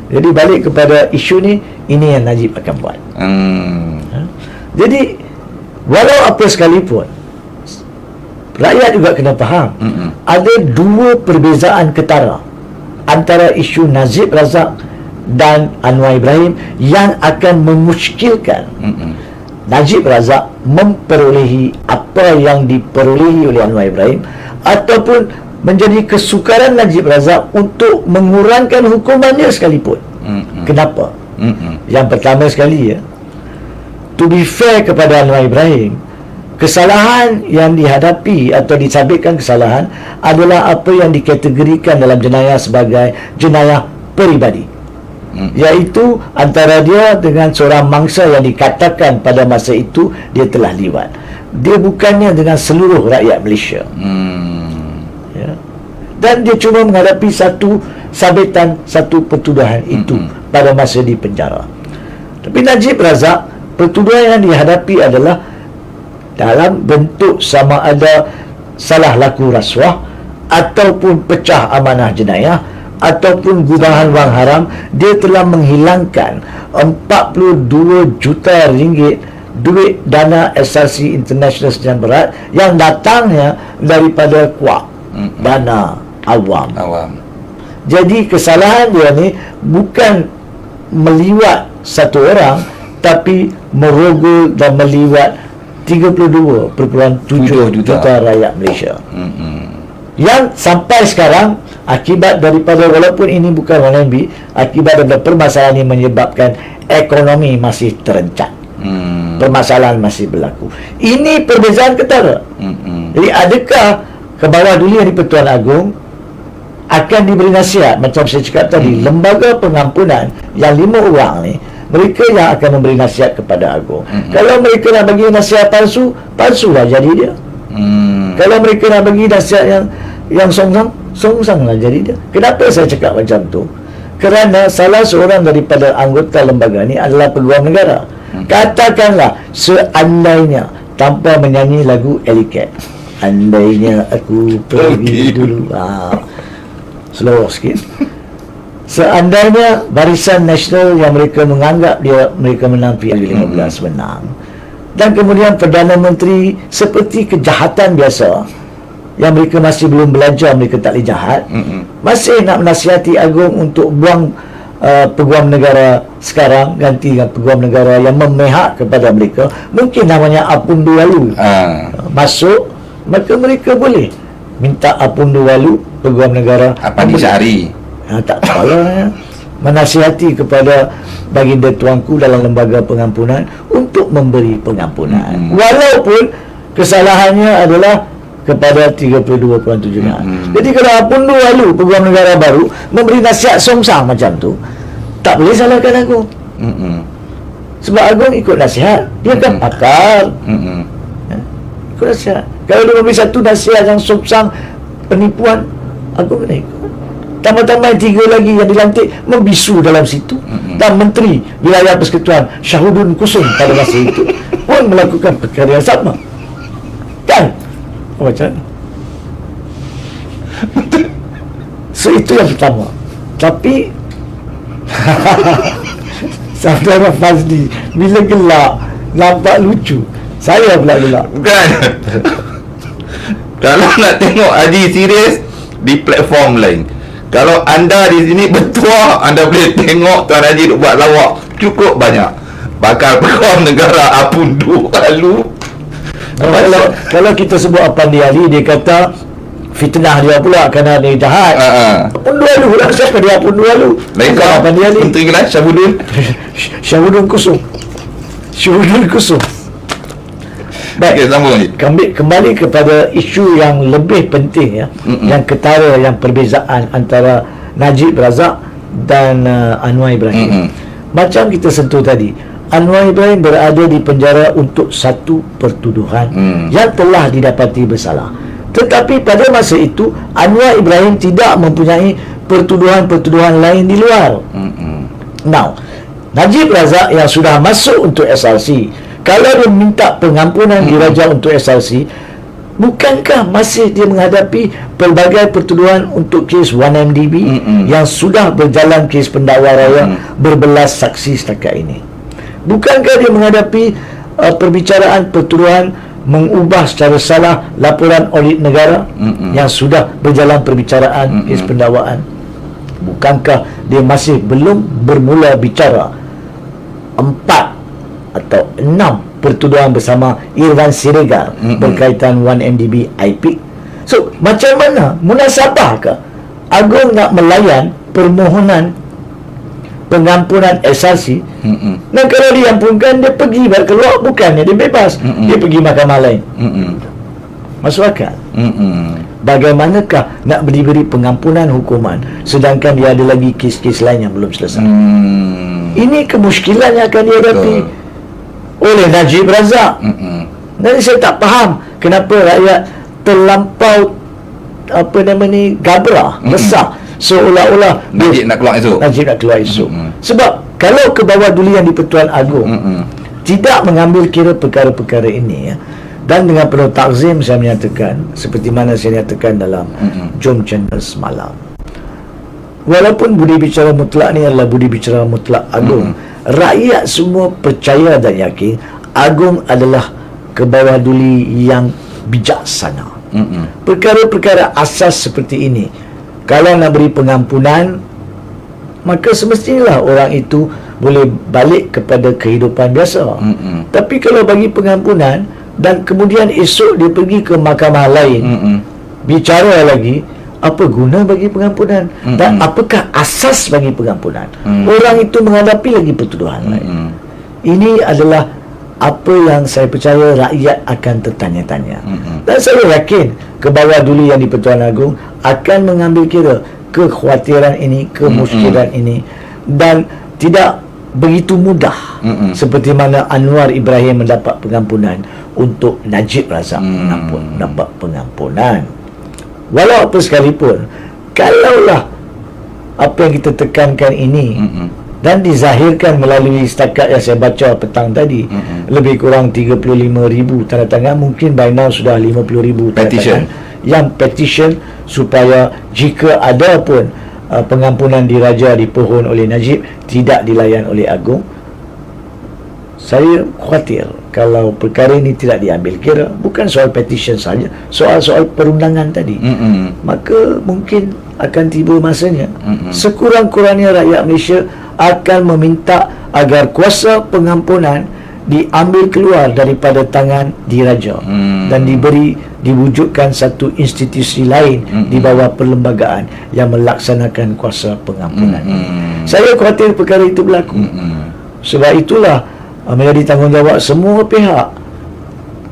Jadi balik kepada isu ni, ini yang Najib akan buat. Jadi walau apa sekalipun, rakyat juga kena faham ada dua perbezaan ketara antara isu Najib Razak dan Anwar Ibrahim yang akan memuskilkan Najib Razak memperolehi apa yang diperolehi oleh Anwar Ibrahim, ataupun menjadi kesukaran Najib Razak untuk mengurangkan hukumannya sekalipun. Kenapa? Yang pertama sekali, to be fair kepada Anwar Ibrahim, kesalahan yang dihadapi atau disabitkan kesalahan adalah apa yang dikategorikan dalam jenayah sebagai jenayah peribadi, iaitu antara dia dengan seorang mangsa yang dikatakan pada masa itu dia telah liwat. Dia bukannya dengan seluruh rakyat Malaysia. Dan dia cuma menghadapi satu sabitan, satu pertuduhan itu pada masa di penjara. Tapi Najib Razak, pertuduhan yang dihadapi adalah dalam bentuk sama ada salah laku rasuah, ataupun pecah amanah jenayah, ataupun gubahan wang haram. Dia telah menghilangkan 42 juta ringgit duit dana SRC International Sdn Bhd yang datangnya daripada kuak dana awam. Jadi kesalahan dia ni bukan meliwat satu orang, tapi merogol dan meliwat 32.7 juta rakyat Malaysia. Yang sampai sekarang, akibat daripada, walaupun ini bukan RMB, akibat daripada permasalahan ini menyebabkan ekonomi masih terencat. Permasalahan masih berlaku. Ini perbezaan ketara. Jadi adakah ke bawah dulu yang di-Pertuan Agong akan diberi nasihat, macam saya cakap tadi, lembaga pengampunan yang 5 orang ni, mereka yang akan memberi nasihat kepada Agong. Kalau mereka nak bagi nasihat palsu, palsulah jadi dia. Kalau mereka nak bagi nasihat yang songsang lah jadi dia. Kenapa saya cakap macam tu? Kerana salah seorang daripada anggota lembaga ni adalah peguam negara. Katakanlah seandainya, tanpa menyanyi lagu Elicat, andainya aku pergi dulu, slow sikit. Seandainya Barisan Nasional yang mereka menganggap mereka menang PL15 menang, dan kemudian Perdana Menteri seperti kejahatan biasa yang mereka masih belum belajar, mereka tak boleh jahat, masih nak menasihati Agong untuk buang peguam negara sekarang, ganti dengan peguam negara yang memihak kepada mereka, mungkin namanya Apundu Walu masuk, maka mereka boleh minta Apundu Walu, peguam negara Apandi Syahri, tak apalah, menasihati kepada baginda tuanku dalam lembaga pengampunan untuk memberi pengampunan, walaupun kesalahannya adalah kepada 32.7 juta. Jadi kalau Apundu Walu, peguam negara baru, memberi nasihat songsang macam tu, tak boleh salahkan Agong. Sebab Agong ikut nasihat, dia kan pakar. Ikut nasihat. Kalau dia memberi satu nasihat yang songsang, penipuan, Agong kena ikut. Tambah-tambah 3 lagi yang dilantik membisu dalam situ. Dan Menteri Wilayah Persekutuan Syahudun Kusum pada masa itu pun melakukan perkara yang sama. Kan? Macam so itu yang pertama. Tapi saudara Fazli bila gelak nampak lucu, saya pula gelak. Bukan. Kalau nak tengok Haji serius di platform lain, kalau anda di sini bertuah, anda boleh tengok Tuan Haji duk buat lawak cukup banyak. Bakal peguam negara Apundu Walu. Kalau kita sebut Apandi Ali, dia kata fitnah dia pula kerana dia jahat. Apundu Walu lah, siapa dia Apundu Walu? Lain kau Apandi Ali, Menteri Kelas Syahudun Syahudun Kusum. Syahudun Kusum. Baik, okay, sambung lagi. Kembali kepada isu yang lebih penting, yang ketara, yang perbezaan antara Najib Razak dan Anwar Ibrahim. Macam kita sentuh tadi, Anwar Ibrahim berada di penjara untuk satu pertuduhan yang telah didapati bersalah. Tetapi pada masa itu Anwar Ibrahim tidak mempunyai pertuduhan-pertuduhan lain di luar. Now, Najib Razak yang sudah masuk untuk SRC, kalau dia minta pengampunan diraja untuk SRC, Bukankah masih dia menghadapi pelbagai pertuduhan untuk kes 1MDB yang sudah berjalan kes pendakwa raya berbelas saksi setakat ini? Bukankah dia menghadapi perbicaraan pertuduhan mengubah secara salah laporan audit negara yang sudah berjalan perbicaraan kes pendakwaan? Bukankah dia masih belum bermula bicara 4 atau 6 pertuduhan bersama Irfan Siregar berkaitan 1MDB IP? So, macam mana munasabahkah Agong nak melayan permohonan pengampunan SRC dan kalau diampunkan dia pergi keluar, bukannya dia bebas, dia pergi mahkamah lain? Masuk akal? Bagaimanakah nak diberi pengampunan hukuman sedangkan dia ada lagi kes-kes lain yang belum selesai? Ini kemusykilan yang akan dihadapi oleh Najib Razak. Dan saya tak faham kenapa rakyat terlampau gabrah, resah, seolah-olah Najib nak keluar esok. Sebab kalau ke bawah duli yang di-Pertuan Agong tidak mengambil kira perkara-perkara ini, dan dengan penuh takzim saya menyatakan, seperti mana saya nyatakan dalam Jom Channel semalam, walaupun budi bicara mutlak ni adalah budi bicara mutlak Agong, rakyat semua percaya dan yakin Agong adalah kebawah duli yang bijaksana. Perkara-perkara asas seperti ini, kalau nak beri pengampunan, maka semestinya orang itu boleh balik kepada kehidupan biasa. Tapi kalau bagi pengampunan dan kemudian esok dia pergi ke mahkamah lain bicara lagi, apa guna bagi pengampunan? Dan apakah asas bagi pengampunan? Orang itu menghadapi lagi pertuduhan lain. Ini adalah apa yang saya percaya rakyat akan tertanya-tanya. Dan saya yakin kebawah duli yang di-Pertuan Agong akan mengambil kira kekhawatiran ini, kemusykilan ini, dan tidak begitu mudah seperti mana Anwar Ibrahim mendapat pengampunan untuk Najib Razak mendapat pengampunan. Walau apa sekalipun, kalaulah apa yang kita tekankan ini dan dizahirkan melalui setakat yang saya baca petang tadi, lebih kurang 35,000 tanda tangan, mungkin by now sudah 50,000 tanda tangan yang petition supaya jika ada pun pengampunan diraja dipohon oleh Najib tidak dilayan oleh Agong. Saya khawatir kalau perkara ini tidak diambil kira, bukan soal petition saja, soal perundangan tadi, maka mungkin akan tiba masanya sekurang-kurangnya rakyat Malaysia akan meminta agar kuasa pengampunan diambil keluar daripada tangan diraja dan diwujudkan satu institusi lain di bawah perlembagaan yang melaksanakan kuasa pengampunan. Saya khawatir perkara itu berlaku. Sebab itulah menjadi tanggungjawab semua pihak.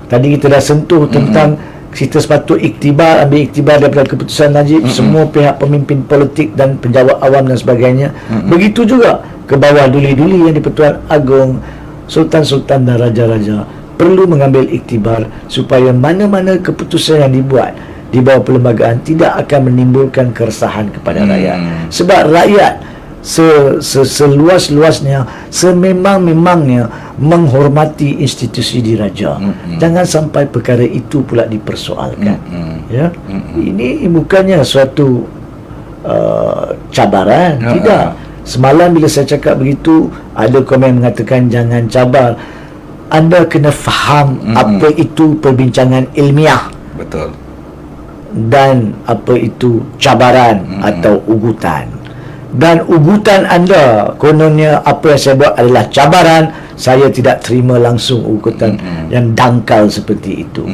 Tadi kita dah sentuh tentang kita sepatut ambil iktibar daripada keputusan Najib. Semua pihak, pemimpin politik dan penjawat awam dan sebagainya. Begitu juga ke bawah duli-duli yang di-Pertuan Agong, sultan-sultan dan raja-raja perlu mengambil iktibar supaya mana-mana keputusan yang dibuat di bawah perlembagaan tidak akan menimbulkan keresahan kepada rakyat. Sebab rakyat seluas-luasnya, sememang-memangnya menghormati institusi diraja. Jangan sampai perkara itu pula dipersoalkan. Ini bukannya suatu cabaran, tidak. Semalam bila saya cakap begitu, ada komen mengatakan jangan cabar. Anda kena faham apa itu perbincangan ilmiah, betul, dan apa itu cabaran atau ugutan. Dan ugutan anda kononnya apa yang saya buat adalah cabaran, saya tidak terima langsung ugutan yang dangkal seperti itu.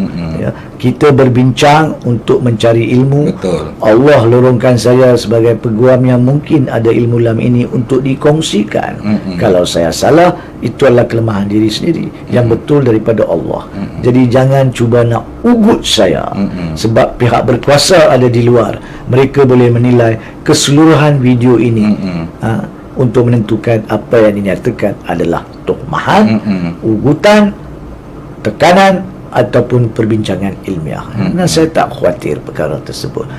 Kita berbincang untuk mencari ilmu. betul. Allah lorongkan saya sebagai peguam yang mungkin ada ilmu dalam ini untuk dikongsikan. Kalau saya salah, itu adalah kelemahan diri sendiri. Yang betul daripada Allah. Jadi jangan cuba nak ugut saya, sebab pihak berkuasa ada di luar. Mereka boleh menilai keseluruhan video ini untuk menentukan apa yang dinyatakan adalah tuhmahan, ugutan, tekanan ataupun perbincangan ilmiah. Dan saya tak khawatir perkara tersebut.